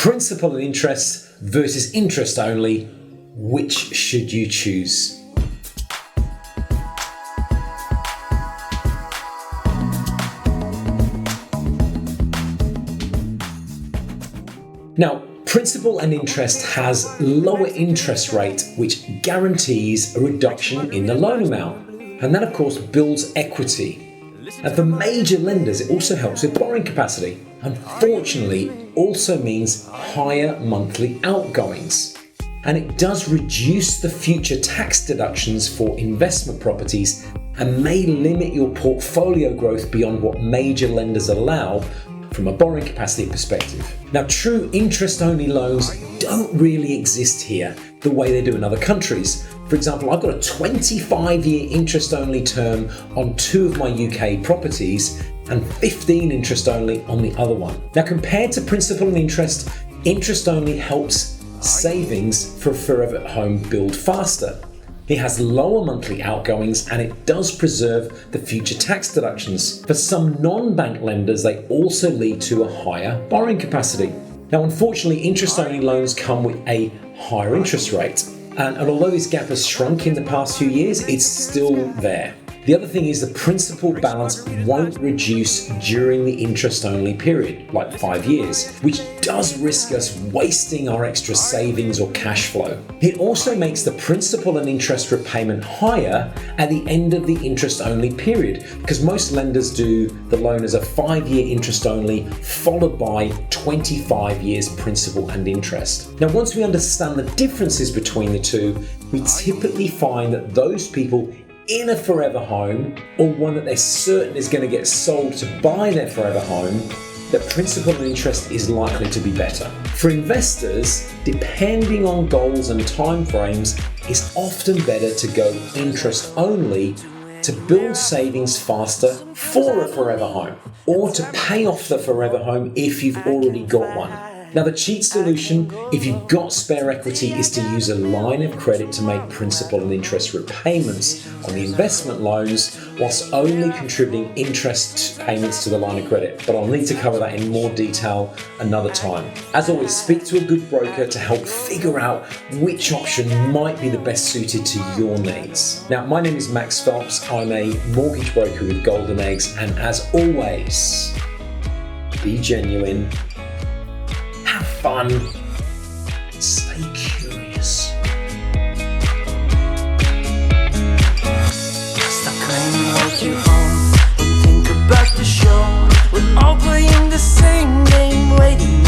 principal and interest versus interest only, which should you choose? Now, principal and interest has lower interest rate, which guarantees a reduction in the loan amount. And that, of course, builds equity. And for major lenders, it also helps with borrowing capacity. Unfortunately, it also means higher monthly outgoings. And it does reduce the future tax deductions for investment properties and may limit your portfolio growth beyond what major lenders allow from a borrowing capacity perspective. Now, true interest-only loans don't really exist here the way they do in other countries. For example, I've got a 25-year interest-only term on 2 of my UK properties and 15 interest-only on the other one. Now, compared to principal and interest, interest-only helps savings for a forever home build faster. It has lower monthly outgoings and it does preserve the future tax deductions. For some non-bank lenders, they also lead to a higher borrowing capacity. Now, unfortunately, interest-only loans come with a higher interest rate. And although this gap has shrunk in the past few years, it's still there. The other thing is the principal balance won't reduce during the interest-only period, like 5 years, which does risk us wasting our extra savings or cash flow. It also makes the principal and interest repayment higher at the end of the interest-only period, because most lenders do the loan as a 5-year interest-only, followed by 25 years principal and interest. Now, once we understand the differences between the two, we typically find that those people in a forever home, or one that they're certain is going to get sold to buy their forever home, that principal and interest is likely to be better. For investors, depending on goals and timeframes, it's often better to go interest only to build savings faster for a forever home, or to pay off the forever home if you've already got one. Now, the cheat solution, if you've got spare equity, is to use a line of credit to make principal and interest repayments on the investment loans, whilst only contributing interest payments to the line of credit. But I'll need to cover that in more detail another time. As always, speak to a good broker to help figure out which option might be the best suited to your needs. Now, my name is Max Phelps. I'm a mortgage broker with Golden Eggs, and as always, be genuine, fun, stay curious. Stop claiming like you own and think about the show. We're all playing the same game, waiting